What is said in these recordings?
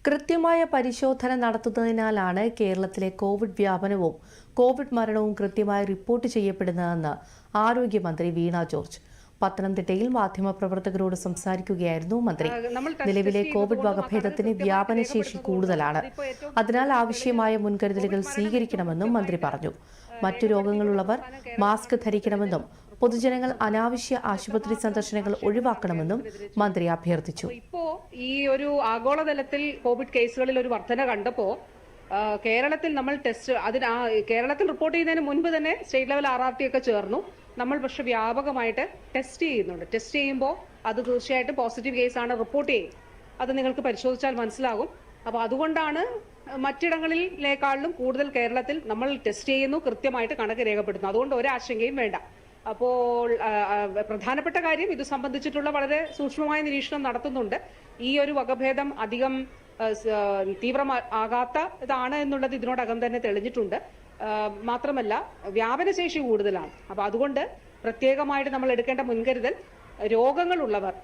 കൃത്യമായ പരിശോധന നടത്തുന്നതിനാലാണ് കേരളത്തിലെ കോവിഡ് വ്യാപനവും കോവിഡ് മരണവും കൃത്യമായി റിപ്പോർട്ട് ചെയ്യപ്പെടുന്നതെന്ന് ആരോഗ്യമന്ത്രി വീണ ജോർജ് പത്തനംതിട്ടയിൽ മാധ്യമപ്രവർത്തകരോട് സംസാരിക്കുകയായിരുന്നു മന്ത്രി. നിലവിലെ കോവിഡ് വകഭേദത്തിന് വ്യാപനശേഷി കൂടുതലാണ്. അതിനാൽ ആവശ്യമായ മുൻകരുതലുകൾ സ്വീകരിക്കണമെന്നും മന്ത്രി പറഞ്ഞു. മറ്റു രോഗങ്ങളുള്ളവർ മാസ്ക് ധരിക്കണമെന്നും പൊതുജനങ്ങൾ അനാവശ്യ ആശുപത്രി സന്ദർശനങ്ങൾ ഒഴിവാക്കണമെന്നും മന്ത്രി അഭ്യർത്ഥിച്ചു. ഇപ്പോൾ ഈ ഒരു ആഗോളതലത്തിൽ കോവിഡ് കേസുകളിൽ ഒരു വർധന കണ്ടപ്പോൾ കേരളത്തിൽ നമ്മൾ കേരളത്തിൽ റിപ്പോർട്ട് ചെയ്യുന്നതിന് മുൻപ് തന്നെ സ്റ്റേറ്റ് ലെവൽ RRT ഒക്കെ ചേർന്നു. നമ്മൾ പക്ഷെ വ്യാപകമായിട്ട് ടെസ്റ്റ് ചെയ്യുന്നുണ്ട്. ടെസ്റ്റ് ചെയ്യുമ്പോൾ അത് തീർച്ചയായിട്ടും പോസിറ്റീവ് കേസാണ് റിപ്പോർട്ട് ചെയ്യും. അത് നിങ്ങൾക്ക് പരിശോധിച്ചാൽ മനസ്സിലാകും. അപ്പോൾ അതുകൊണ്ടാണ് മറ്റിടങ്ങളിലേക്കാളും കൂടുതൽ കേരളത്തിൽ നമ്മൾ ടെസ്റ്റ് ചെയ്യുന്നു, കൃത്യമായിട്ട് കണക്ക് രേഖപ്പെടുത്തുന്നു. അതുകൊണ്ട് ഒരാശങ്കയും വേണ്ട. അപ്പോൾ പ്രധാനപ്പെട്ട കാര്യം ഇത് സംബന്ധിച്ചിട്ടുള്ള വളരെ സൂക്ഷ്മമായ നിരീക്ഷണം നടത്തുന്നുണ്ട്. ഈ ഒരു വകഭേദം അധികം തീവ്രമാകാത്ത ഇതാണ് എന്നുള്ളത് ഇതിനോടകം തന്നെ തെളിഞ്ഞിട്ടുണ്ട്. മാത്രമല്ല വ്യാപനശേഷി കൂടുതലാണ്. അപ്പോൾ അതുകൊണ്ട് പ്രത്യേകമായിട്ട് നമ്മൾ എടുക്കേണ്ട മുൻകരുതൽ രോഗങ്ങളുള്ളവർ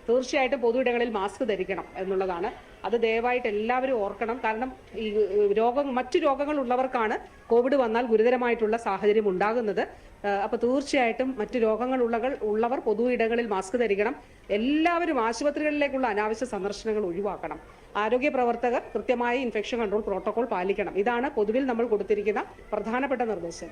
തീർച്ചയായിട്ടും പൊതുയിടങ്ങളിൽ മാസ്ക് ധരിക്കണം എന്നുള്ളതാണ്. അത് ദയവായിട്ട് എല്ലാവരും ഓർക്കണം. കാരണം ഈ മറ്റു രോഗങ്ങൾ ഉള്ളവർക്കാണ് കോവിഡ് വന്നാൽ ഗുരുതരമായിട്ടുള്ള സാഹചര്യം ഉണ്ടാകുന്നത്. അപ്പൊ തീർച്ചയായിട്ടും മറ്റു രോഗങ്ങൾ ഉള്ളവർ പൊതുയിടങ്ങളിൽ മാസ്ക് ധരിക്കണം. എല്ലാവരും ആശുപത്രികളിലേക്കുള്ള അനാവശ്യ സന്ദർശനങ്ങൾ ഒഴിവാക്കണം. ആരോഗ്യ പ്രവർത്തകർ കൃത്യമായി ഇൻഫെക്ഷൻ കൺട്രോൾ പ്രോട്ടോകോൾ പാലിക്കണം. ഇതാണ് പൊതുവിൽ നമ്മൾ കൊടുത്തിരിക്കുന്ന പ്രധാനപ്പെട്ട നിർദ്ദേശം.